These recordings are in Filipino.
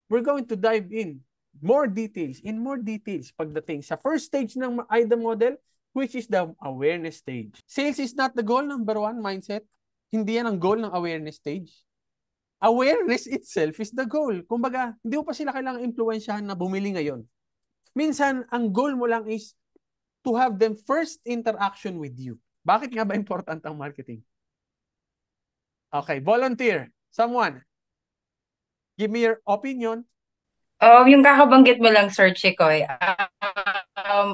we're going to dive in more details pagdating sa first stage ng AIDA model, which is the awareness stage. Sales is not the goal, number one, mindset. Hindi yan ang goal ng awareness stage. Awareness itself is the goal. Kumbaga, hindi mo pa sila kailangang impluwensyahan na bumili ngayon. Minsan, ang goal mo lang is to have them first interaction with you. Bakit nga ba important ang marketing? Okay, volunteer. Someone. Give me your opinion. Yung kakabanggit mo lang, Sir Chikoy,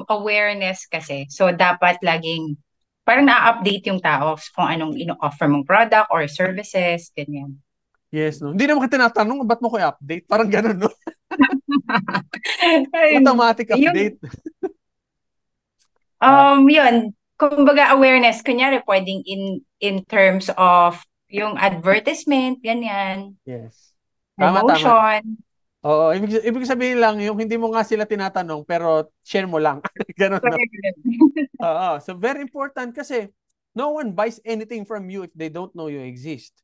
awareness kasi. So, dapat laging parang na-update yung tao kung anong ino-offer mong product or services, ganyan. Yes, no? Hindi naman ka tinatanong, ba't mo ko i-update? Parang ganun, no? Ay, Automatic yung, update. Ah, yun, kumbaga awareness, kunyari pwedeng in terms of yung advertisement, ganyan, yes. Tama, tama. promotion. Oo, ibig sabihin lang, yung hindi mo nga sila tinatanong, pero share mo lang. Ganun, no? Oo, so very important kasi no one buys anything from you if they don't know you exist.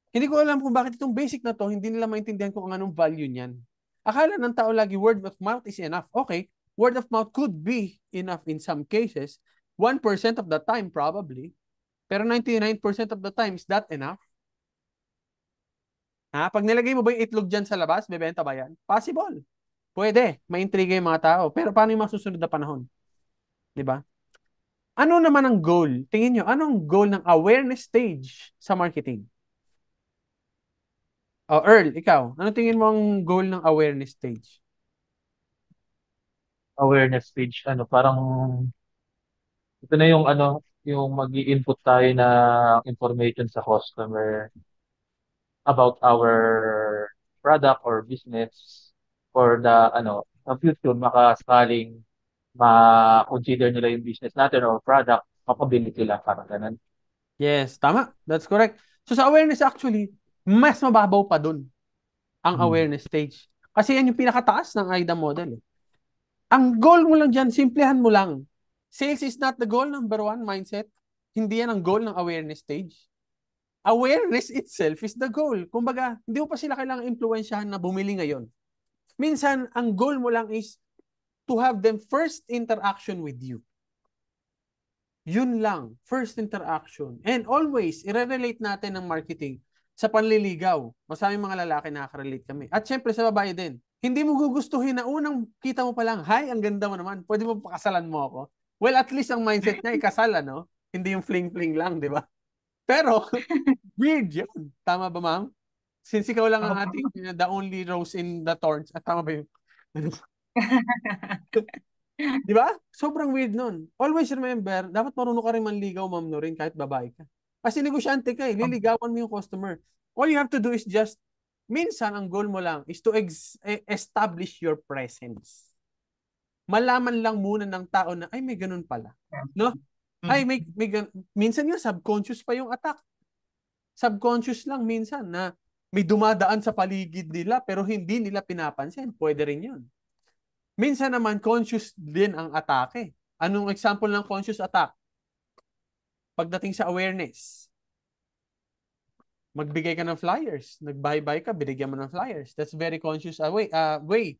Hindi ko alam kung bakit itong basic na to, hindi nila maintindihan kung anong value niyan. Akala ng tao lagi word of mouth is enough. Okay, word of mouth could be enough in some cases. 1% of the time probably. Pero 99% of the time, is that enough? Ha? Pag nilagay mo ba yung itlog dyan sa labas, bebenta ba yan? Possible. Pwede. Maintriga yung mga tao. Pero paano yung masusunod na panahon? Di ba? Ano naman ang goal? Tingin nyo, anong goal ng awareness stage sa marketing? Oh, Earl, ikaw, ano tingin mo ang goal ng awareness stage? Awareness page, ano, parang ito na yung ano, yung mag-i-input tayo na information sa customer about our product or business for the ano, sa future makasakaling ma-consider nila yung business natin or product, mapabili sila, parang ganun. Yes, tama. That's correct. So sa awareness actually, mas mababaw pa dun ang Hmm. awareness stage. Kasi yan yung pinakataas ng AIDA model. Eh. Ang goal mo lang dyan, simplihan mo lang. Sales is not the goal, number one, mindset. Hindi yan ang goal ng awareness stage. Awareness itself is the goal. Kumbaga, hindi mo pa sila kailangang impluwensyahan na bumili ngayon. Minsan, ang goal mo lang is to have them first interaction with you. Yun lang, first interaction. And always, i-relate natin ng marketing sa panliligaw. Masaming mga lalaki nakaka-relate kami. At syempre sa babae din. Hindi mo gugustuhin na unang kita mo pa lang, hi, ang ganda mo naman. Pwede mo pakasalan mo ako? Well, at least ang mindset niya, ikasal, no? Hindi yung fling-fling lang, di ba? Pero, weird yun. Tama ba, ma'am? Since ikaw lang ang Opo. ating, the only rose in the thorns. At tama ba yung, ano, di ba? Sobrang weird nun. Always remember, dapat marunong ka rin manligaw, ma'am, no rin, kahit babae ka. Kasi negosyante ka eh, liligawan mo yung customer. All you have to do is just, minsan, ang goal mo lang is to establish your presence. Malaman lang muna ng tao na, ay, may ganun pala. No? Ay, minsan nga, subconscious pa yung attack. Subconscious lang minsan na may dumadaan sa paligid nila pero hindi nila pinapansin. Pwede rin yun. Minsan naman, conscious din ang atake. Anong example ng conscious attack? Pagdating sa awareness, magbigay ka ng flyers. Nag-bye-bye ka, binigyan mo ng flyers. That's very conscious way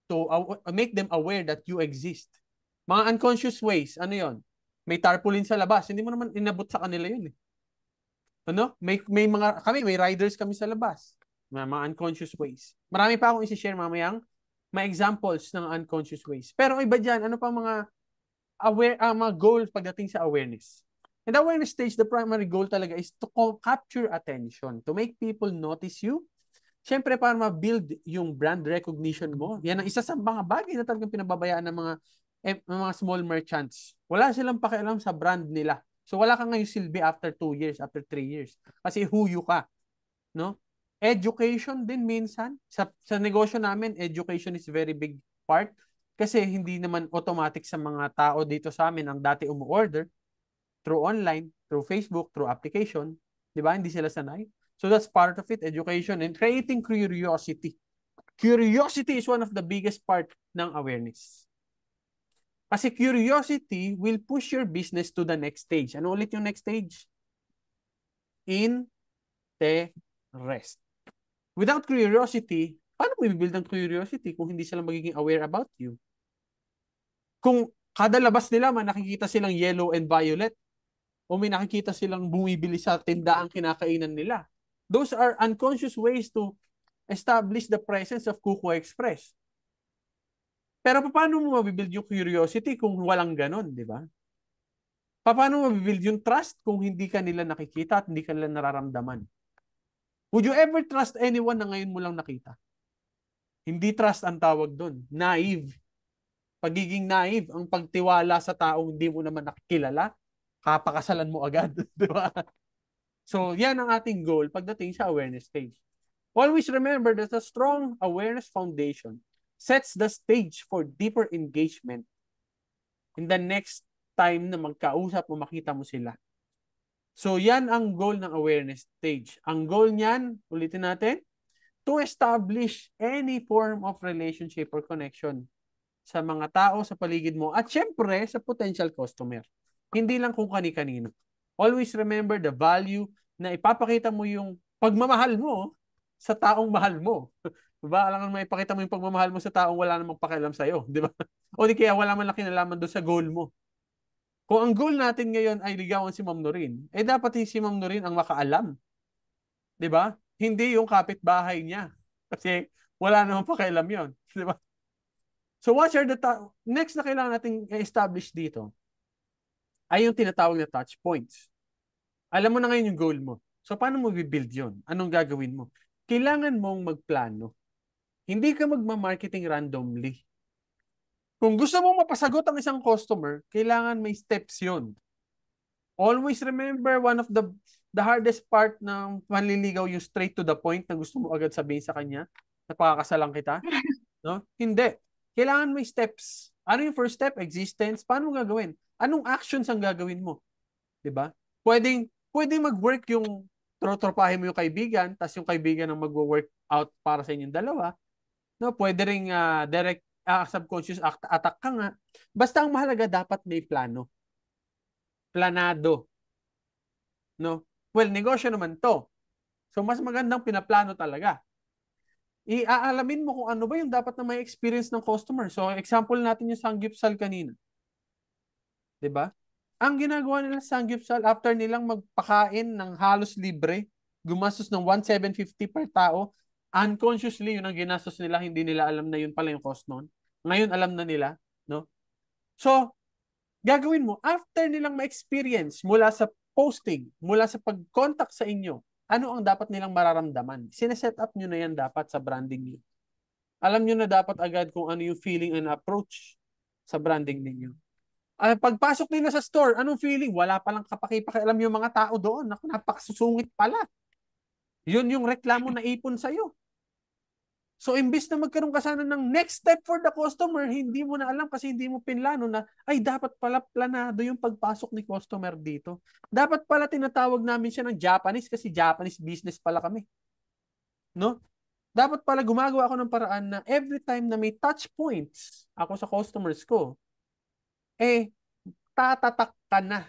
to make them aware that you exist. Mga unconscious ways, ano yon? May tarpaulin sa labas. Hindi mo naman inabot sa kanila yun. Eh. Ano? May mga, may riders kami sa labas. Mga unconscious ways. Marami pa akong isi-share mamayang mga examples ng unconscious ways. Pero iba dyan, ano pa mga mga goals pagdating sa awareness. In the awareness stage, the primary goal talaga is to capture attention, to make people notice you. Siyempre, para ma-build yung brand recognition mo. Yan ang isa sa mga bagay na talagang pinababayaan ng mga small merchants. Wala silang pakialam sa brand nila. So, wala kang ngayon silbi after 2 years, after 3 years. Kasi huyo ka. No? Education din minsan. Sa negosyo namin, education is very big part. Kasi hindi naman automatic sa mga tao dito sa amin ang dati umu-order through online, through Facebook, through application. Di ba? Hindi sila sanay. So that's part of it, education and creating curiosity. Curiosity is one of the biggest part ng awareness. Kasi curiosity will push your business to the next stage. Ano ulit yung next stage? Interest. Without curiosity, Paano mo i-build ang curiosity kung hindi sila magiging aware about you? Kung kada labas nila, may nakikita silang yellow and violet, o may nakikita silang bumibili sa tindaang kinakainan nila. Those are unconscious ways to establish the presence of Kuko Express. Pero paano mo mabibuild yung curiosity kung walang ganon, di ba? Paano mo mabibuild yung trust kung hindi ka nila nakikita at hindi ka nila nararamdaman? Would you ever trust anyone na ngayon mo lang nakita? Hindi trust ang tawag doon. Naive. Pagiging naive, ang pagtiwala sa taong hindi mo naman nakikilala, kapakasalan mo agad, di ba? So, yan ang ating goal pagdating sa awareness stage. Always remember that a strong awareness foundation sets the stage for deeper engagement in the next time na magkausap o makita mo sila. So, yan ang goal ng awareness stage. Ang goal niyan, ulitin natin, to establish any form of relationship or connection sa mga tao sa paligid mo at syempre sa potential customer. Hindi lang kung kani-kanino. Always remember the value na ipapakita mo yung pagmamahal mo sa taong mahal mo. Diba? Alam mo, ipakita mo yung pagmamahal mo sa taong wala namang pakialam sa'yo. Diba? O di kaya wala man lang kinalaman doon sa goal mo. Kung ang goal natin ngayon ay ligawan si Ma'am Norin, eh dapat si Ma'am Norin ang makaalam. Diba? Hindi yung kapitbahay niya. Kasi wala namang pakialam yun. Diba? So what are the next na kailangan nating i-establish dito ay yung tinatawag na touch points. Alam mo na ngayon yung goal mo. So paano mo i-build yun? Anong gagawin mo? Kailangan mong magplano. Hindi ka magma-marketing randomly. Kung gusto mong mapasagot ang isang customer, kailangan may steps yun. Always remember, one of the hardest part ng manliligaw yung straight to the point na gusto mo agad sabihin sa kanya, napakakasalang kita. No? Hindi. Kailangan may steps. Ano yung first step? Existence. Paano mo gagawin? Anong actions ang gagawin mo? Diba? Pwedeng mag-work yung trotropahin mo yung kaibigan, tapos yung kaibigan ang mag-work out para sa inyong dalawa. No, pwede ring direct subconscious attack ka nga. Basta ang mahalaga dapat may plano. Planado. No? Well, negosyo naman to. So mas magandang pinaplano talaga. Iaalamin mo kung ano ba yung dapat na may experience ng customer. So example natin yung Sanggipsal kanina. 'Di ba? Ang ginagawa nila sa Sanggipsal after nilang magpakain ng halos libre, gumastos ng 1,750 per tao, unconsciously yun ang ginastos nila, hindi nila alam na yun pala yung cost noon. Ngayon alam na nila, no? So, gagawin mo after nilang ma-experience mula sa posting, mula sa pag-contact sa inyo, ano ang dapat nilang mararamdaman? Sineset up nyo na yan dapat sa branding niyo. Alam nyo na dapat agad kung ano yung feeling and approach sa branding ninyo. Pagpasok nila sa store, anong feeling? Wala palang kapakipakialam yung mga tao doon. Naku, napakasusungit pala. Yun yung reklamo na ipon sa'yo. So, imbis na magkaroon ka sana ng next step for the customer, hindi mo na alam kasi hindi mo pinlano na, ay, dapat pala planado yung pagpasok ni customer dito. Dapat pala tinatawag namin siya ng Japanese kasi Japanese business pala kami. No? Dapat pala gumagawa ako ng paraan na every time na may touch points ako sa customers ko, eh, tatatak ka na.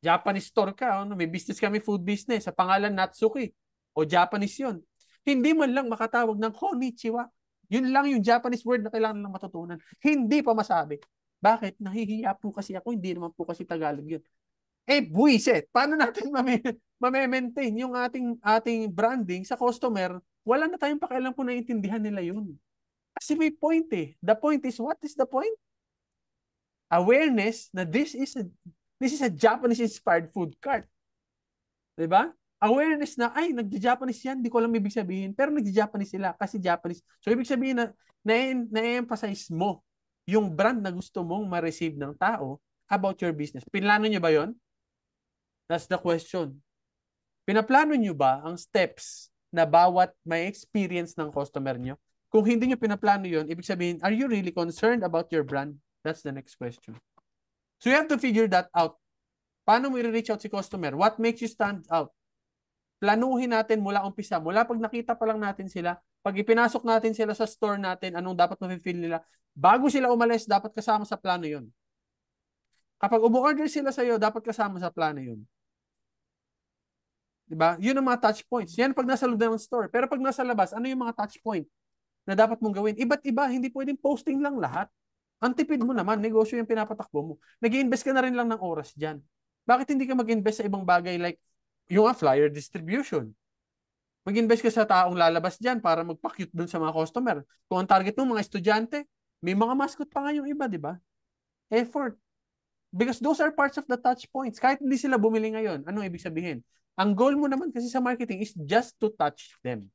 Japanese store ka, may business kami, food business, sa pangalan Natsuki, o Japanese yun. Hindi man lang makatawag ng konnichiwa. Yun lang yung Japanese word na kailangan lang matutunan. Hindi pa masabi. Bakit? Nahihiya po kasi ako, hindi naman po kasi Tagalog yun. Eh, buwisit. Paano natin mame-maintain yung ating branding sa customer? Wala na tayong pakialam kung naiintindihan nila yun. Kasi may point eh. The point is, what is the point? Awareness na this is a Japanese-inspired food cart. Diba? Awareness na, ay, nagja-Japanese yan, di ko alam ibig sabihin, pero nagja-Japanese sila kasi Japanese. So, ibig sabihin na-emphasize mo yung brand na gusto mong ma-receive ng tao about your business. Pinlano nyo ba yon? That's the question. Pinaplano nyo ba ang steps na bawat may experience ng customer nyo? Kung hindi nyo pinaplano yon, ibig sabihin, are you really concerned about your brand? That's the next question. So, you have to figure that out. Paano mo i-reach out si customer? What makes you stand out? Planuhin natin mula umpisa. Mula pag nakita pa lang natin sila, pag ipinasok natin sila sa store natin, anong dapat ma-feel nila? Bago sila umalis, dapat kasama sa plano yun. Kapag umu-order sila sa'yo, dapat kasama sa plano yun. Diba? Yun ang mga touch points. Yan pag nasa loob ng store. Pero pag nasa labas, ano yung mga touch point na dapat mong gawin? Iba't iba, hindi pwedeng posting lang lahat. Ang tipid mo naman, negosyo yung pinapatakbo mo. Nag-i-invest ka na rin lang ng oras dyan. Bakit hindi ka mag-invest sa ibang bagay like yung flyer distribution? Mag-invest ka sa taong lalabas dyan para magpa-cute dun sa mga customer. Kung ang target mo mga estudyante, may mga mascot pa nga yung iba, di ba? Effort. Because those are parts of the touch points. Kahit hindi sila bumili ngayon, anong ibig sabihin? Ang goal mo naman kasi sa marketing is just to touch them.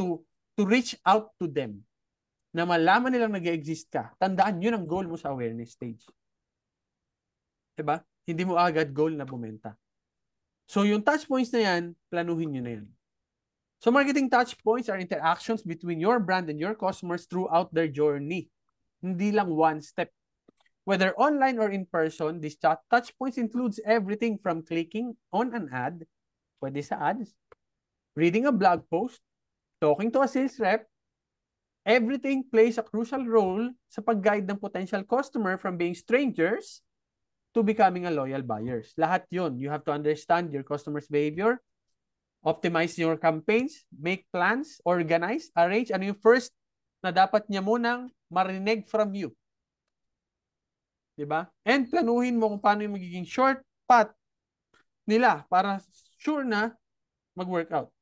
To reach out to them. Na malaman nilang nag-exist ka. Tandaan, yun ang goal mo sa awareness stage. Diba? Hindi mo agad goal na bumenta. So yung touch points na yan, planuhin nyo na yan. So marketing touch points are interactions between your brand and your customers throughout their journey. Hindi lang one step. Whether online or in person, these touch points includes everything from clicking on an ad, pwede sa ads, reading a blog post, talking to a sales rep. Everything plays a crucial role sa pag-guide ng potential customer from being strangers to becoming a loyal buyers. Lahat yun. You have to understand your customer's behavior, optimize your campaigns, make plans, organize, arrange. Ano yung first na dapat niya munang marinig from you? Diba? And planuhin mo kung paano yung magiging short path nila para sure na mag-workout.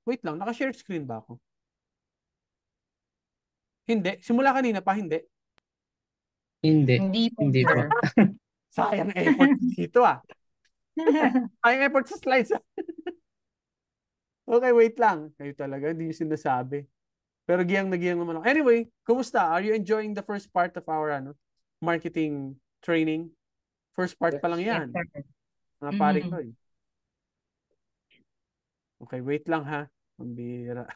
Wait lang, naka-share screen ba ako? Hindi. Simula kanina pa, hindi. Hindi. Hindi po, Hindi po. sir. Sayang effort dito ah. Sayang effort sa slides ah. Okay, wait lang. Kayo talaga, hindi nyo sinasabi. Pero giyang naman ako. Anyway, kumusta? Are you enjoying the first part of our marketing training? First part pa lang yan. Yes, sir. Mga paring ko eh. Okay, wait lang ha. Pambira.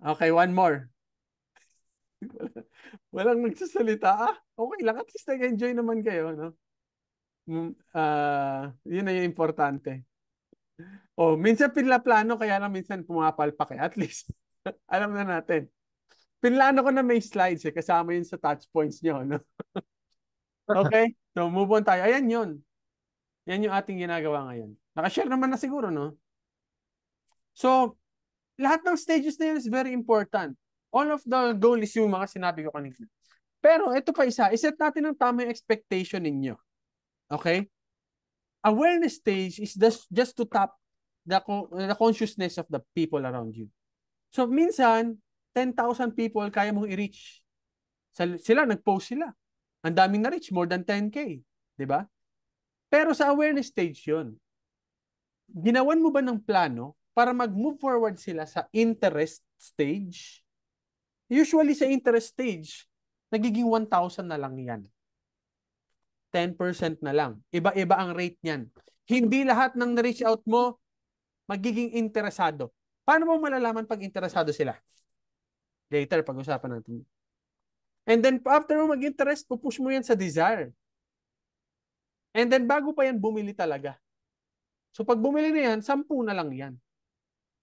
Okay, one more. Walang nagsasalita. Okay lang. At least nag-enjoy naman kayo. No? Yun na yung importante. Minsan pinaplano, kaya lang minsan pumapalpak eh. At least, alam na natin. Pinlano ko na may slides eh. Kasama yun sa touch points nyo. No? Okay? So, move on tayo. Ayan yun. Yan yung ating ginagawa ngayon. Nakashare naman na siguro, no? So, lahat ng stages na yun is very important. All of the goal is yung mga sinabi ko kanina. Pero ito pa isa, iset natin ang tamang expectation ninyo. Okay? Awareness stage is just to tap the consciousness of the people around you. So, minsan, 10,000 people kaya mong i-reach. Sila, nag-post sila. Ang daming na-reach, more than 10K. Diba? Pero sa awareness stage yun. Ginawan mo ba ng plano para mag-move forward sila sa interest stage? Usually sa interest stage, nagiging 1,000 na lang yan. 10% na lang. Iba-iba ang rate niyan. Hindi lahat ng na-reach out mo magiging interesado. Paano mo malalaman pag interesado sila? Later, pag-usapan natin. And then, after mo mag-interest, pupush mo yan sa desire. And then, bago pa yan, bumili talaga. So, pag bumili na yan, 10 na lang yan.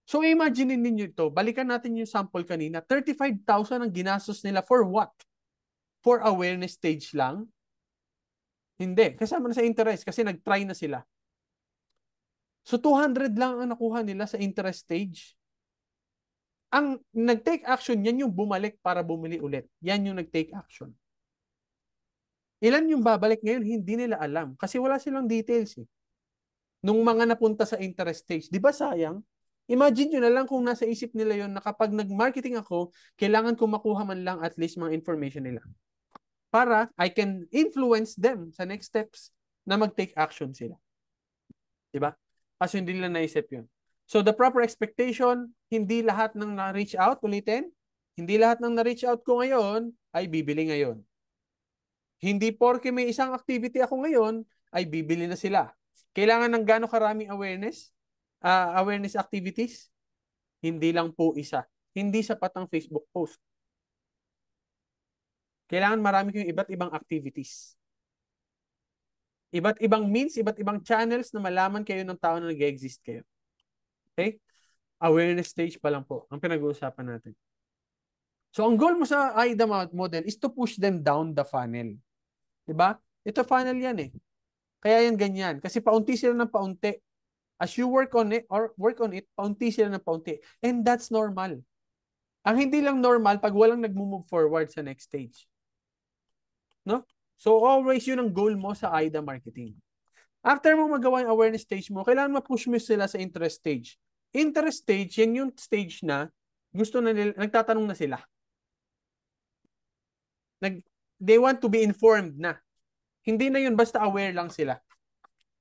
So, imagine ninyo ito. Balikan natin yung sample kanina. 35,000 ang ginastos nila for what? For awareness stage lang? Hindi. Kasama na sa interest kasi nag-try na sila. So, 200 lang ang nakuha nila sa interest stage. Ang nag-take action, yan yung bumalik para bumili ulit. Yan yung nag-take action. Ilan yung babalik ngayon, hindi nila alam. Kasi wala silang details eh. Nung mga napunta sa interest stage. Di ba sayang? Imagine nyo na lang kung nasa isip nila yon na kapag nag-marketing ako, kailangan ko makuha man lang at least mga information nila. Para I can influence them sa next steps na mag-take action sila. Di ba? Kasi hindi nila naisip yun. So the proper expectation, hindi lahat ng na-reach out, ulitin, hindi lahat ng na-reach out ko ngayon ay bibili ngayon. Hindi porke may isang activity ako ngayon, ay bibili na sila. Kailangan ng gaano karaming awareness activities? Hindi lang po isa. Hindi sapat ang Facebook post. Kailangan marami kayong iba't ibang activities. Iba't ibang means, iba't ibang channels na malaman kayo ng tao na nag-exist kayo. Okay? Awareness stage pa lang po ang pinag-uusapan natin. So, ang goal mo sa AIDA model is to push them down the funnel. Diba? Ito funnel yan eh. Kaya yan ganyan. Kasi paunti sila ng paunti. As you work on it, paunti sila ng paunti. And that's normal. Ang hindi lang normal, pag walang nag-move forward sa next stage. No? So, always yun ang goal mo sa AIDA marketing. After mo magawa yung awareness stage mo, kailangan ma-push mo sila sa interest stage. Interest stage, yan yung stage na gusto na nila, nagtatanong na sila. They want to be informed na. Hindi na yun, basta aware lang sila.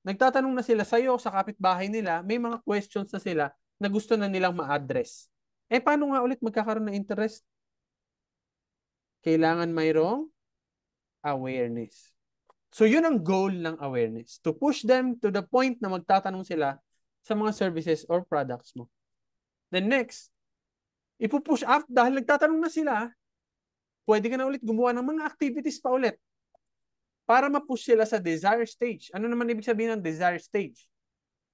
Nagtatanong na sila sa'yo, sa kapitbahay nila, may mga questions na sila na gusto na nilang ma-address. Paano nga ulit magkakaroon ng interest? Kailangan mayroong awareness. So, yun ang goal ng awareness. To push them to the point na magtatanong sila sa mga services or products mo. Then next, ipupush up dahil nagtatanong na sila, pwede ka na ulit gumawa ng mga activities pa ulit para ma-push sila sa desire stage. Ano naman ibig sabihin ng desire stage?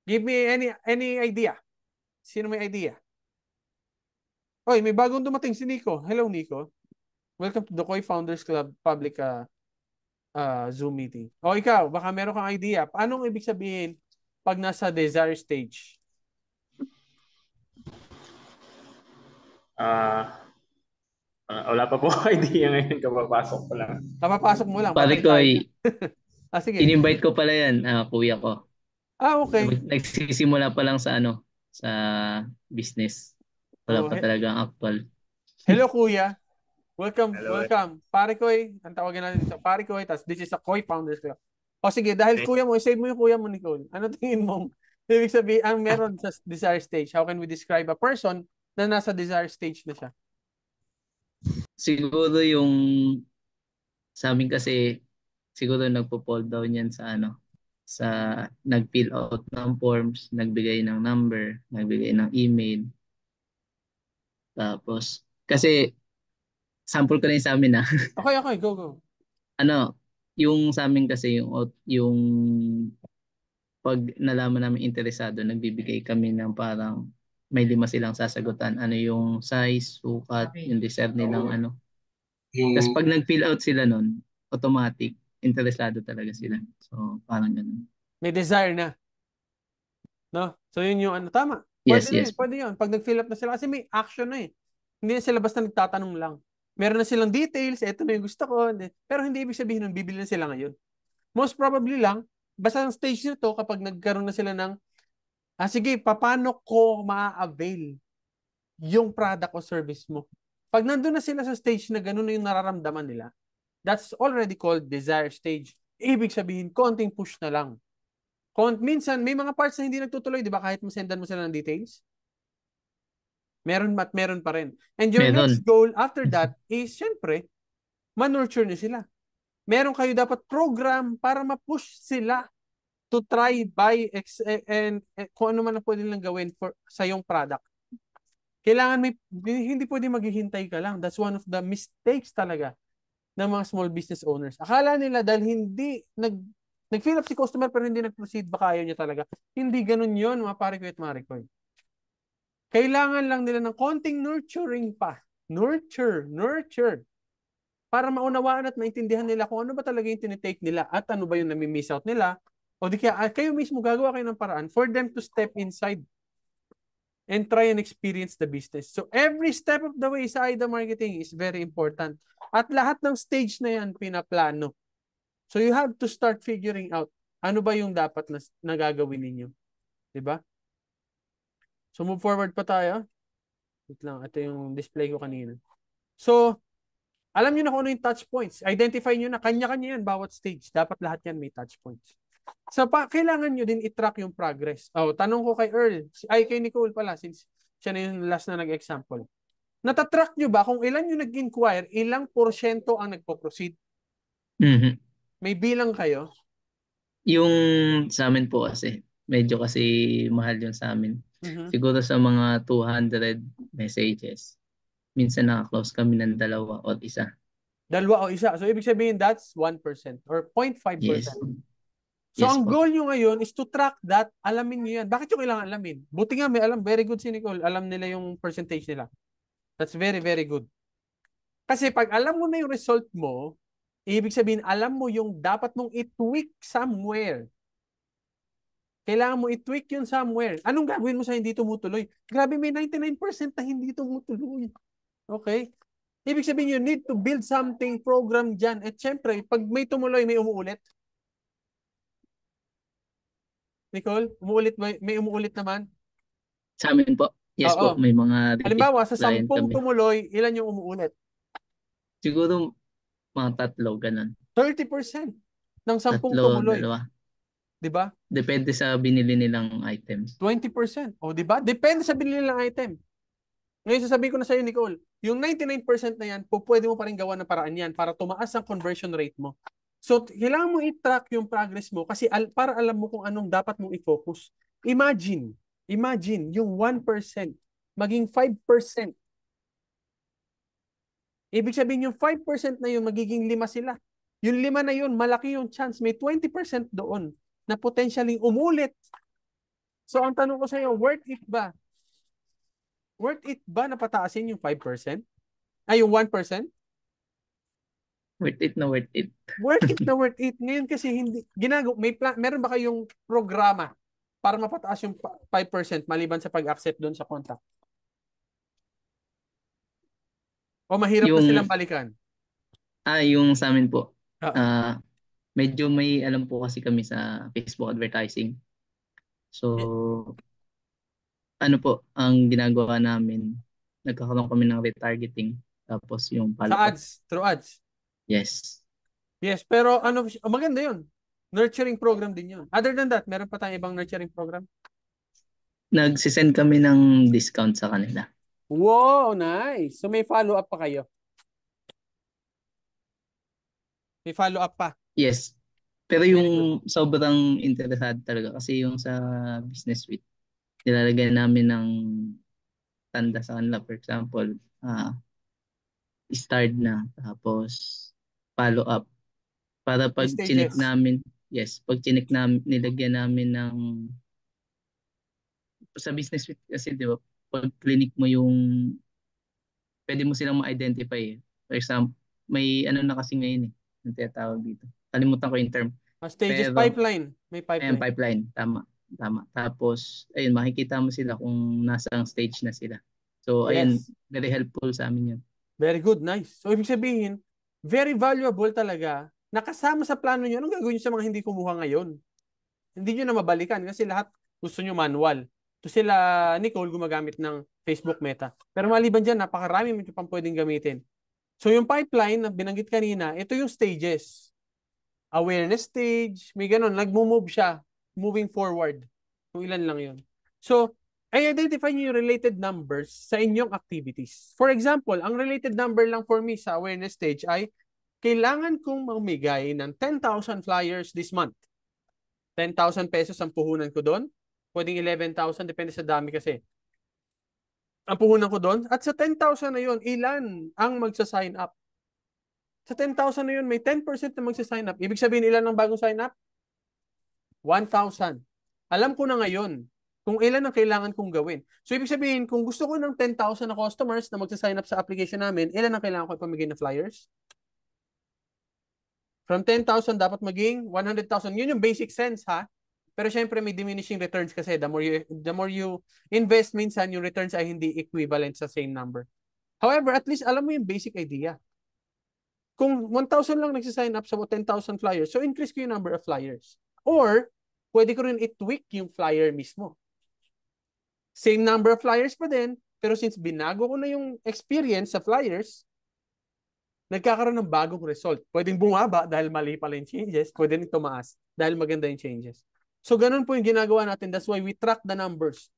Give me any idea. Sino may idea? Oy, may bagong dumating si Nico. Hello, Nico. Welcome to the Koi Founders Club public Zoom meeting. O ikaw, baka meron kang idea. Anong ibig sabihin pag nasa desire stage? Wala pa po idea ngayon, kapapasok ko lang. Kapapasok mo lang. Pare Patay ko, tayo. Sige. in-invite ko pala yan, kuya ko. Okay. Nagsisimula pa lang sa sa business. Wala pa talagang actual. Hello, kuya. Welcome, Hello. welcome. Pare Koy, ang tawagin natin dito, Pare Koy, tas this is a Koi Founders Club. O sige, dahil Okay. kuya mo, save mo yung kuya mo, Nicole. Ano tingin mo? Ibig sabihin, ang meron sa desire stage, how can we describe a person na nasa desire stage na siya? Siguro yung sa amin kasi siguro nagpo-fall down yan sa sa nag-fill out ng forms, nagbigay ng number, nagbigay ng email. Tapos kasi sample ko lang yung sa amin Okay, go. yung sa amin kasi yung pag nalaman namin interesado, nagbibigay kami ng parang may 5 silang sasagutan. Ano yung size, sukat, yung deserve nilang Tapos pag nag-fill out sila nun, automatic, interesado talaga sila. So, parang ganun. May desire na. No? So yun yung tama. Yes. Pwede yun. Pag nag-fill up na sila, kasi may action na eh. Hindi na sila basta nagtatanong lang. Meron na silang details, ito na yung gusto ko. Pero hindi ibig sabihin nun, bibili na sila ngayon. Most probably lang, basta ang stage nito kapag nagkaroon na sila ng, sige, paano ko ma-avail yung product o service mo? Pag nandun na sila sa stage na ganun na yung nararamdaman nila, that's already called desire stage. Ibig sabihin, konting push na lang. Minsan, may mga parts na hindi nagtutuloy, di ba? Kahit masendan mo sila ng details. Meron pa rin. And your next goal after that is, syempre, ma-nurture nyo sila. Meron kayo dapat program para ma-push sila to try, buy, and kung ano man na pwede lang gawin sa yung product. Kailangan hindi pwede maghihintay ka lang. That's one of the mistakes talaga ng mga small business owners. Akala nila dahil hindi nag-fill up si customer pero hindi nag-proceed, baka ayaw niya talaga. Hindi ganun yun, mga pare ko at mare ko. Kailangan lang nila ng konting nurturing pa. Nurture. Para maunawaan at maintindihan nila kung ano ba talaga yung tinitake nila at ano ba yung nami-miss out nila. O di kaya kayo mismo gagawa kayo ng paraan for them to step inside and try and experience the business. So every step of the way sa AIDA marketing is very important. At lahat ng stage na yan pinaplano. So you have to start figuring out ano ba yung dapat na gagawin ninyo. Diba? So move forward pa tayo. Wait lang, ito yung display ko kanina. So, alam nyo na kung ano yung touch points. Identify nyo na, kanya-kanya yan, bawat stage. Dapat lahat yan may touch points. So, kailangan nyo din i-track yung progress. Tanong ko kay Earl, kay Nicole pala, since siya na yung last na nag-example. Natatrack nyo ba kung ilan yung nag-inquire, ilang porsyento ang nagpo-proceed? Mm-hmm. May bilang kayo? Yung sa amin po kasi, medyo kasi mahal yung sa amin. Mm-hmm. Siguro sa mga 200 messages, minsan naka-close kami ng 2 o 1. 2 o 1. So, ibig sabihin, that's 1% or 0.5%. Yes. So, ang goal nyo ngayon is to track that. Alamin nyo yan. Bakit yung kailangan alamin? Buti nga may alam. Very good si Nicole. Alam nila yung percentage nila. That's very, very good. Kasi pag alam mo na yung result mo, ibig sabihin, alam mo yung dapat mong i-tweak somewhere Kailangan mo i-tweak yun somewhere. Anong gagawin mo sa hindi tumutuloy? Grabe, may 99% na hindi tumutuloy. Okay? Ibig sabihin, you need to build something program dyan. At syempre, pag may tumuloy, may umuulit. Nicole, may umuulit naman? Sa amin po. Yes po, Oo. may mga repeat Halimbawa, sa client 10 kami. tumuloy, ilan yung umuulit? Siguro mga 3, ganun. 30% ng 10 3, tumuloy. 2. Di ba? Depende sa binili nilang items. 20%. O, di ba? Depende sa binili ng item. Ngayon, sasabihin ko na sa'yo, Nicole, yung 99% na yan, pwede mo pa rin gawa ng paraan yan para tumaas ang conversion rate mo. So, kailangan mo i-track yung progress mo kasi para alam mo kung anong dapat mong i-focus. Imagine, yung 1% maging 5%. Ibig sabihin, yung 5% na yun, magiging 5 sila. Yung 5 na yun, malaki yung chance. May 20% doon na potentially umulit. So, ang tanong ko sa'yo, worth it ba? Worth it ba na pataasin yung 5%? Ay, yung 1%? Worth it na worth it. Worth it na worth it. Ngayon kasi hindi, meron ba kayong programa para mapataas yung 5% maliban sa pag-accept doon sa contract? O mahirap na silang balikan? Yung sa amin po. Oo. Medyo may alam po kasi kami sa Facebook advertising. So, ano po, ang ginagawa namin, nagkakaroon kami ng retargeting. Tapos yung Sa follow-up. ads, through ads. Yes. Yes, pero maganda yun. Nurturing program din yun. Other than that, meron pa tayong ibang nurturing program? Nagsisend kami ng discount sa kanila. Wow, nice. So may follow-up pa kayo? May follow-up pa? Yes. Pero yung sobrang interesado talaga kasi yung sa business suite, nilalagyan namin ng tanda sa kanila. For example, start na, tapos follow up. Para pag chinik namin, pag chinik namin, nilagyan namin ng sa business suite kasi, di ba, pag clinic mo yung pwede mo silang ma-identify. For example, may ano na kasi ngayon yung tinatawag dito. Kalimutan ko yung term. Stages. Pero, pipeline. May pipeline. Ayan, pipeline. Tama. Tapos, ayun, makikita mo sila kung nasang stage na sila. So, ayun, very helpful sa amin yun. Very good. Nice. So, ibig sabihin, very valuable talaga. Nakasama sa plano nyo. Anong gagawin nyo sa mga hindi kumuha ngayon? Hindi nyo na mabalikan kasi lahat gusto nyo manual. So, sila, Nicole, gumagamit ng Facebook Meta. Pero maliban dyan, napakarami mo pang pwedeng gamitin. So, yung pipeline na binanggit kanina, ito yung stages. Awareness stage, may ganun. Nag-move siya. Moving forward. Kung ilan lang yun. So, i-identify nyo yung related numbers sa inyong activities. For example, ang related number lang for me sa awareness stage ay kailangan kong mamigay ng 10,000 flyers this month. 10,000 pesos ang puhunan ko doon. Pwedeng 11,000, depende sa dami kasi. Ang puhunan ko doon. At sa 10,000 na yun, ilan ang magsa-sign up? Sa 10,000 na yun, may 10% na magsa-sign up. Ibig sabihin, ilan ang bagong sign up? 1,000. Alam ko na ngayon kung ilan ang kailangan kong gawin. So, ibig sabihin, kung gusto ko ng 10,000 na customers na magsa-sign up sa application namin, ilan ang kailangan ko ipamigay na flyers? From 10,000, dapat maging 100,000. Yun yung basic sense, ha? Pero syempre, may diminishing returns kasi the more you invest, minsan yung returns ay hindi equivalent sa same number. However, at least alam mo yung basic idea. Kung 1,000 lang nagsisign up sa 10,000 flyers, so increase ko yung number of flyers. Or, pwede ko rin i-tweak yung flyer mismo. Same number of flyers pa din, pero since binago ko na yung experience sa flyers, nagkakaroon ng bagong result. Pwedeng bumaba dahil mali pala yung changes, pwede rin tumaas dahil maganda yung changes. So, ganun po yung ginagawa natin. That's why we track the numbers.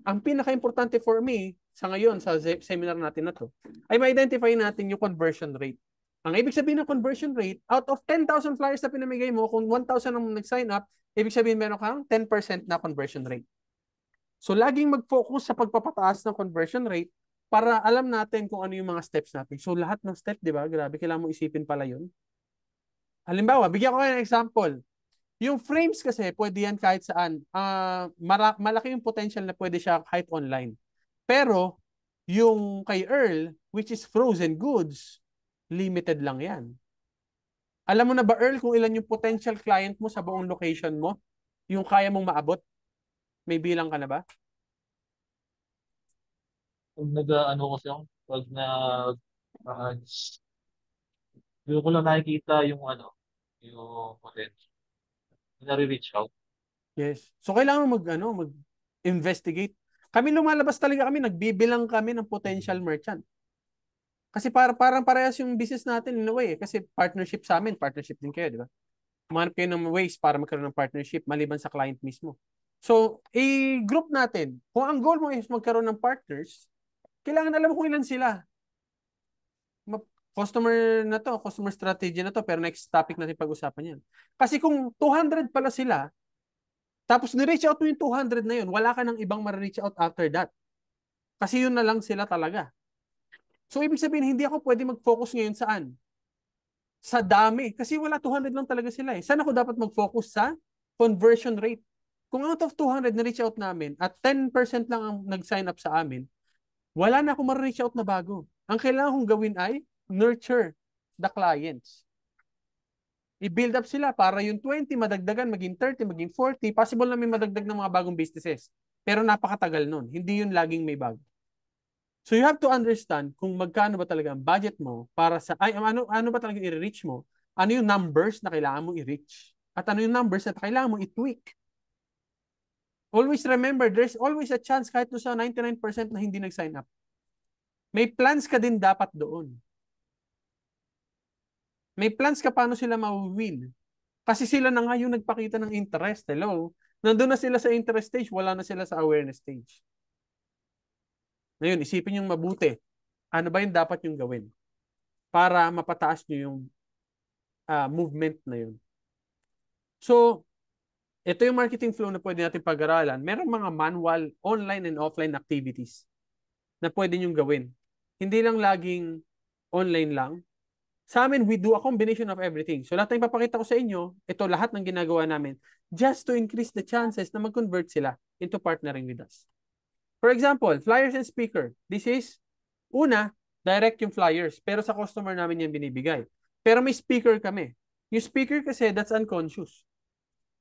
Ang pinaka-importante for me, sa ngayon, sa seminar natin na to, ay ma-identify natin yung conversion rate. Ang ibig sabihin ng conversion rate, out of 10,000 flyers na pinamigay mo, kung 1,000 ang nag-sign up, ibig sabihin meron kang 10% na conversion rate. So, laging mag-focus sa pagpapataas ng conversion rate para alam natin kung ano yung mga steps natin. So, lahat ng step, di ba? Grabe, kailangan mo isipin pala yun. Halimbawa, bigyan ko kayo ng example. Yung frames kasi, pwede yan kahit saan. Malaki yung potential na pwede siya kahit online. Pero, yung kay Earl, which is frozen goods, limited lang yan. Alam mo na ba, Earl, kung ilan yung potential client mo sa buong location mo? Yung kaya mong maabot? May bilang ka na ba? Pag nag-ano kasi ako, pag doon ko lang nakikita yung yung potential. Nare-reach out. Yes. So kailangan mag-investigate. Kami lumalabas talaga kami, nagbibilang kami ng potential merchant. Kasi parang parehas yung business natin in a way. Kasi partnership sa amin, partnership din kayo, di ba? Umanap kayo ng ways para magkaroon ng partnership maliban sa client mismo. So, i-group natin. Kung ang goal mo is magkaroon ng partners, kailangan alam mo kung ilan sila. Customer na to, customer strategy na to, pero next topic natin pag-usapan yan. Kasi kung 200 pala sila, tapos ni-reach out mo yung 200 na yun, wala ka nang ibang ma-reach out after that. Kasi yun na lang sila talaga. So, ibig sabihin, hindi ako pwede mag-focus ngayon saan? Sa dami. Kasi wala 200 lang talaga sila eh. Saan ako dapat mag-focus sa conversion rate? Kung out of 200 na-reach out namin at 10% lang ang nag-sign up sa amin, wala na akong ma-reach out na bago. Ang kailangan kong gawin ay nurture the clients. I-build up sila para yung 20 madagdagan, maging 30, maging 40. Possible na may madagdag ng mga bagong businesses. Pero napakatagal nun. Hindi yun laging may bago. So you have to understand kung magkano ba talaga ang budget mo para sa, ano ba talaga i-reach mo? Ano yung numbers na kailangan mong i-reach? At ano yung numbers na kailangan mong i-tweak? Always remember, there's always a chance kahit sa 99% na hindi nag-sign up. May plans ka din dapat doon. May plans ka paano sila ma-win. Kasi sila na nga yung nagpakita ng interest. Hello? Nandun na sila sa interest stage, wala na sila sa awareness stage. Ngayon, isipin yung mabuti. Ano ba yung dapat yung gawin? Para mapataas nyo yung movement na yun. So, ito yung marketing flow na pwede natin pag-aralan. Merong mga manual, online and offline activities na pwede nyong gawin. Hindi lang laging online lang. Sa amin, we do a combination of everything. So lahat ng ipapakita ko sa inyo, ito lahat ng ginagawa namin just to increase the chances na mag-convert sila into partnering with us. For example, flyers and speaker. This is, una, direct yung flyers. Pero sa customer namin yan binibigay. Pero may speaker kami. Yung speaker kasi, that's unconscious.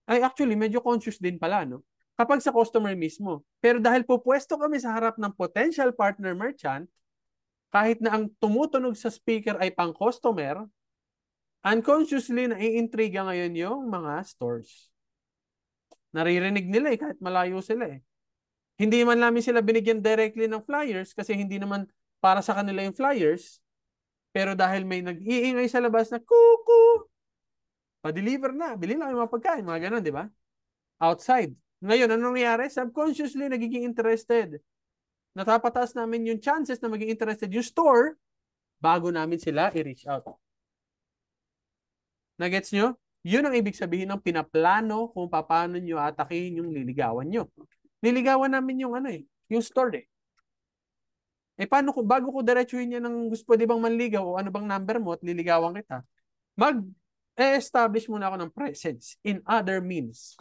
Ay, actually, medyo conscious din pala, no? Kapag sa customer mismo. Pero dahil pupwesto kami sa harap ng potential partner merchant, kahit na ang tumutunog sa speaker ay pang-customer, unconsciously naiintriga ngayon yung mga stores. Naririnig nila kahit malayo sila eh. Hindi man namin sila binigyan directly ng flyers kasi hindi naman para sa kanila yung flyers. Pero dahil may nag-iingay sa labas na kuku, pa-deliver na, bilhin lang yung mga pagkain, mga ganun, di ba? Outside. Ngayon, anong nangyayari? Subconsciously nagiging interested. Natapataas namin yung chances na maging interested yung store bago namin sila i-reach out. Nagets nyo? Yun ang ibig sabihin ng pinaplano kung paano nyo atakihin yung liligawan nyo. Liligawan namin yung yung store eh. Paano bago ko diretsuhin yan ng gusto pwede bang manligaw o ano bang number mo at liligawan kita, mag-establish muna ako ng presence in other means.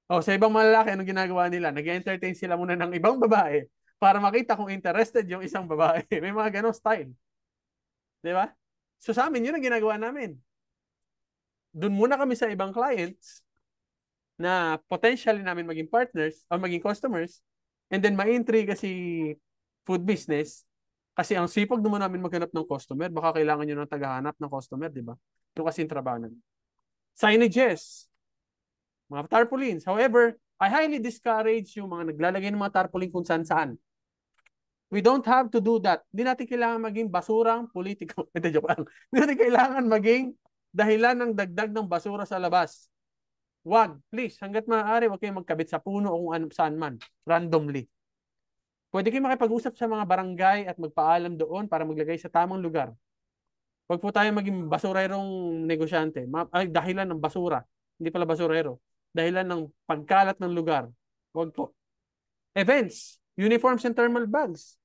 Sa ibang malalaki, anong ginagawa nila? Nag-entertain sila muna ng ibang babae para makita kung interested yung isang babae. May mga ganong style. Di ba? So sa amin, yun ang ginagawa namin. Doon muna kami sa ibang clients na potentially namin maging partners o maging customers and then ma-intrigue si food business kasi ang sipag naman namin maghanap ng customer. Baka kailangan nyo ng tagahanap ng customer, di ba? Yung kasi yung trabaho namin. Signages. Mga tarpaulins. However, I highly discourage yung mga naglalagay ng mga tarpaulin kung saan-saan. We don't have to do that. Hindi natin kailangan maging basurang politiko. Hindi, joke lang. Hindi natin kailangan maging dahilan ng dagdag ng basura sa labas. Wag, please, hanggat maaari, wag kayong magkabit sa puno o kung ano, saan man, randomly. Pwede kayong makipag-usap sa mga barangay at magpaalam doon para maglagay sa tamang lugar. Wag po tayo maging basurerong negosyante. Dahilan ng basura. Hindi pala basurero. Dahilan ng pagkalat ng lugar. Wag po. Events, uniforms and thermal bags.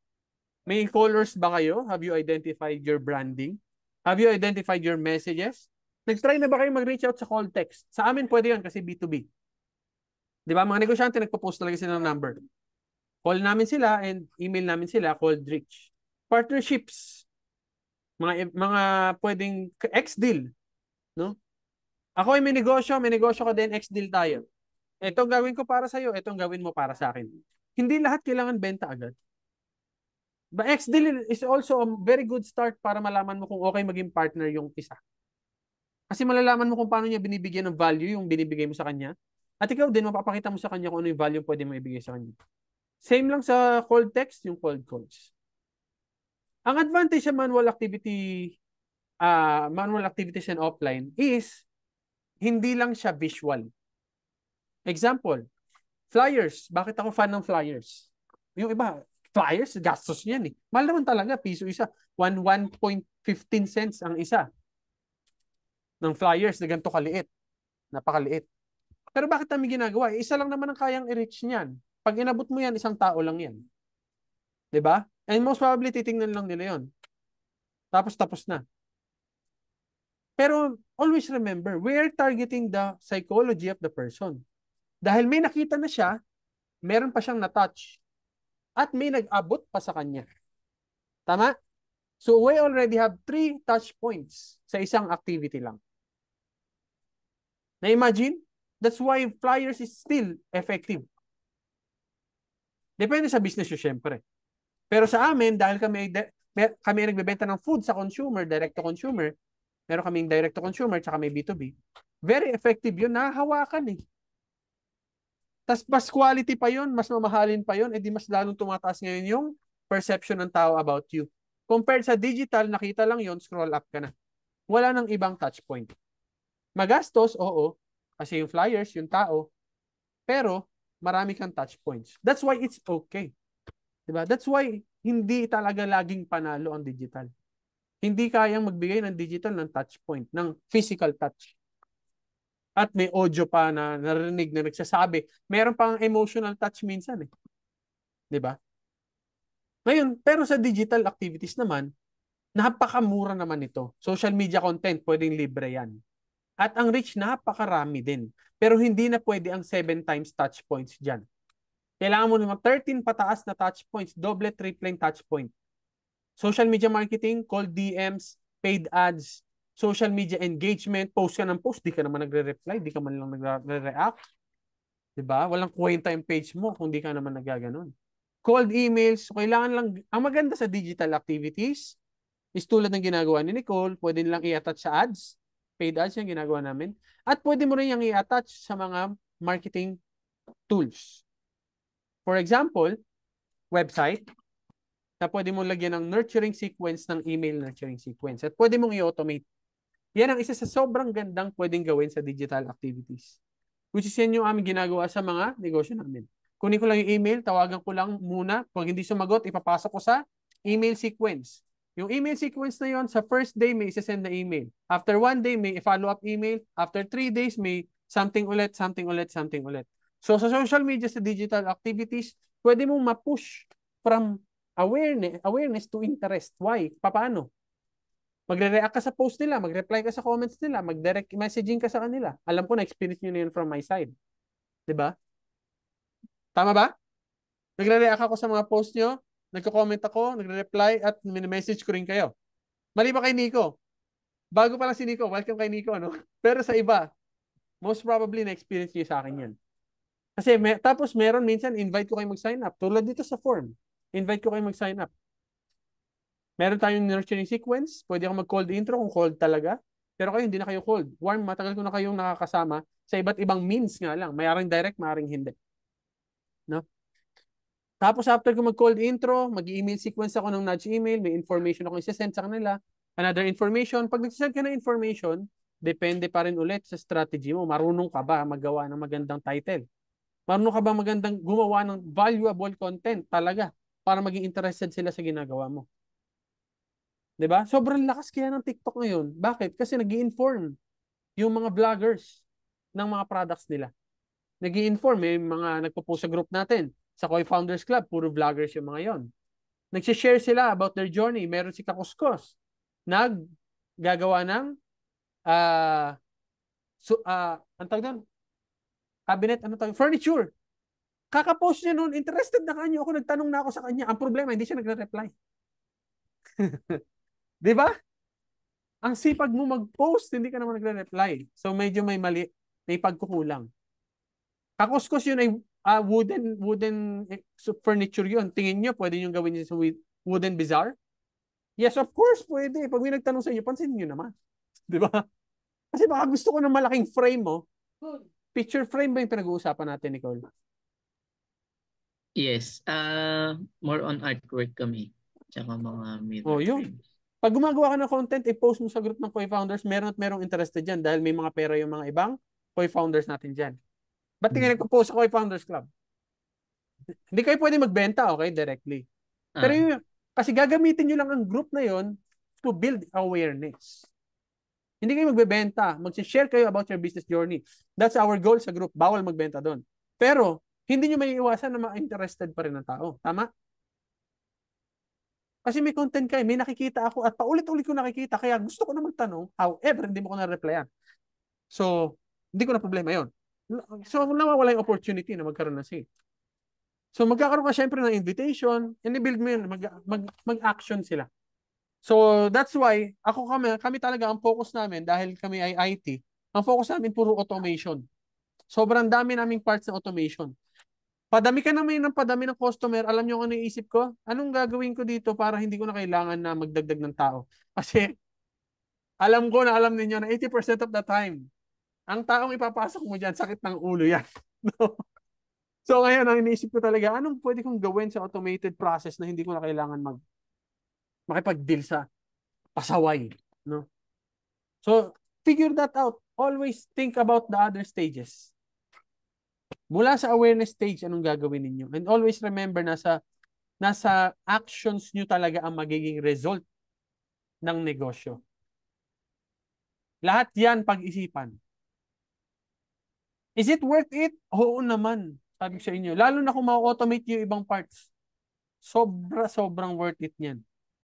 May colors ba kayo? Have you identified your branding? Have you identified your messages? Nag-try na ba kayo mag-reach out sa call text? Sa amin pwede yun kasi B2B. Di ba? Mga negosyante nagpo-post talaga sila ng number. Call namin sila and email namin sila, cold reach. Partnerships. Mga pwedeng ex-deal. No? Ako ay may negosyo ka din, ex-deal tayo. Ito ang gawin ko para sa'yo, ito ang gawin mo para sa akin. Hindi lahat kailangan benta agad. But X-Deal is also a very good start para malaman mo kung okay maging partner yung isa. Kasi malalaman mo kung paano niya binibigyan ng value yung binibigay mo sa kanya. At ikaw din, mapapakita mo sa kanya kung ano yung value pwede mo ibigay sa kanya. Same lang sa cold text, yung cold calls. Ang advantage sa manual activities and offline is hindi lang siya visual. Example, flyers. Bakit ako fan ng flyers? Yung iba, flyers, gastos niyan eh. Mahal naman talaga, piso isa. 1.15 cents ang isa ng flyers na ganito kaliit. Napakaliit. Pero bakit namin ginagawa? Isa lang naman ang kayang i-reach niyan. Pag inabot mo yan, isang tao lang yan. 'Di ba? And most probably, titingnan lang nila yon. Tapos na. Pero always remember, we are targeting the psychology of the person. Dahil may nakita na siya, meron pa siyang na-touch, at may nag-abot pa sa kanya. Tama? So we already have 3 touch points sa isang activity lang. Na-imagine? That's why flyers is still effective. Depende sa business nyo, syempre. Pero sa amin, dahil kami nagbebenta ng food sa consumer, direct to consumer, meron kaming direct to consumer, tsaka may B2B, very effective yun, nahahawakan eh. Tas mas quality pa yun, mas mamahalin pa yun, edi mas lalong tumataas ngayon yung perception ng tao about you. Compared sa digital, nakita lang yun, scroll up ka na. Wala nang ibang touch point. Magastos, oo, kasi yung flyers, yung tao, pero marami kang touch points. That's why it's okay. Diba? That's why hindi talaga laging panalo ang digital. Hindi kayang magbigay ng digital ng touch point, ng physical touch. At may audio pa na narinig na nagsasabi. Meron pang emotional touch minsan eh. 'Di ba? Ngayon, pero sa digital activities naman, napakamura naman ito. Social media content, pwedeng libre yan. At ang reach, napakarami din. Pero hindi na pwede ang 7 times touch points dyan. Kailangan mo naman 13 pataas na touch points, doble, triple touch point. Social media marketing, cold DMs, paid ads, social media engagement, post ka ng post, di ka naman nagre-reply, di ka man lang nagre-react. Diba? Walang kwenta yung page mo kung di ka naman nagaganon. Cold emails, kailangan lang, ang maganda sa digital activities is tulad ng ginagawa ni Nicole, pwede nilang i-attach sa ads, paid ads yung ginagawa namin, at pwede mo rin yung i-attach sa mga marketing tools. For example, website, na pwede mong lagyan ng nurturing sequence ng email nurturing sequence. At pwede mong i-automate. Yan ang isa sa sobrang gandang pwedeng gawin sa digital activities. Which is yan yung aming ginagawa sa mga negosyo namin. Kunin ko lang yung email, tawagan ko lang muna. Pag hindi sumagot, ipapasok ko sa email sequence. Yung email sequence na yon, sa first day may isa-send na email. After 1 day, may follow-up email. After 3 days, may something ulit, something ulit, something ulit. So sa social media, sa digital activities, pwede mong ma-push from awareness to interest. Why? Paano? Magre-react ka sa post nila, mag-reply ka sa comments nila, mag-direct messaging ka sa kanila. Alam ko na experience niyo na yun from my side. 'Di ba? Tama ba? Nagre-react ako sa mga post niyo, nagko-comment ako, nagre-reply at mini-message ko rin kayo. Mali ba kay Nico? Bago pa lang si Nico, welcome kay Nico, no? Pero sa iba, most probably na-experience niyo sa akin 'yan. Kasi tapos meron minsan invite ko kayo mag-sign up. Tulad dito sa form. Invite ko kayo mag-sign up. Meron tayong nurturing sequence. Pwede ako mag-cold intro kung cold talaga. Pero kayo, hindi na kayo cold. Warm, matagal ko na kayong nakakasama sa iba't ibang means nga lang. Mayaring direct, mayaring hindi. No? Tapos after ko mag-cold intro, mag-email sequence ako ng nudge email, may information ako isa-send sa kanila. Another information. Pag nag-send ka ng information, depende pa rin ulit sa strategy mo. Marunong ka ba magawa ng magandang title? Marunong ka ba gumawa ng valuable content talaga para maging interested sila sa ginagawa mo? 'Di ba? Sobrang lakas kaya ng TikTok ngayon. Bakit? Kasi nag-i-inform yung mga vloggers ng mga products nila. Nag-i-inform, may mga nagpo-post sa group natin. Sa Koi Founders Club, puro vloggers yung mga yon. Nag-share sila about their journey. Meron si Kakuskos. Naggagawa ng ang tawag doon? Cabinet, furniture. Kaka-post niya noon, interested na kanya ako, nagtanong na ako sa kanya. Ang problema, hindi siya nagre-reply. Di ba? Ang sipag mo mag-post, hindi ka naman nagre-reply. So medyo may mali, may pagkukulang. Kakuskus yun ay wooden furniture yun. Tingin nyo, pwede nyo gawin yun sa wooden bazaar? Yes, of course, pwede. Pag may nagtanong sa inyo, pansinin nyo naman. Di ba? Kasi baka gusto ko ng malaking frame mo. Picture frame ba yung pinag-uusapan natin, Nicole? Yes. More on artwork kami. Tsaka mga mirror Oh, yun. frames. Pag gumagawa ka ng content, i-post mo sa group ng co-founders, meron at merong interested dyan dahil may mga pera yung mga ibang co-founders natin dyan. Ba't di ka nagpo-post sa co-founders club? Hindi kayo pwede magbenta, okay, directly. Pero Ah, kasi gagamitin nyo lang ang group na yon to build awareness. Hindi kayo magbebenta. Mag-share kayo about your business journey. That's our goal sa group. Bawal magbenta doon. Pero, hindi nyo may iwasan na ma-interested pa rin ng tao. Tama? Kasi may content kayo. May nakikita ako at paulit-ulit ko nakikita. Kaya gusto ko na magtanong. However, hindi mo ko na-replyan. So, hindi ko na problema yon. So, nawawala yung opportunity na magkaroon ng sale. So, magkakaroon ka syempre ng invitation, and i-build mo yun, mag-action sila. So, that's why, kami talaga, ang focus namin, dahil kami ay IT, ang focus namin puro automation. Sobrang dami naming parts ng automation. Padami ka naman ng padami ng customer, alam nyo kung ano iisip ko? Anong gagawin ko dito para hindi ko na kailangan na magdagdag ng tao? Kasi, alam ko na alam ninyo na 80% of the time, ang taong ipapasok mo dyan, sakit ng ulo yan. So ngayon, ang iniisip ko talaga, anong pwede kong gawin sa automated process na hindi ko na kailangan makipag-deal sa pasaway, no? So, figure that out. Always think about the other stages. Mula sa awareness stage, anong gagawin ninyo? And always remember, nasa actions nyo talaga ang magiging result ng negosyo. Lahat yan pag-isipan. Is it worth it? Oo naman. Sabi ko sa inyo. Lalo na kung ma-automate yung ibang parts. Sobrang worth it niyan.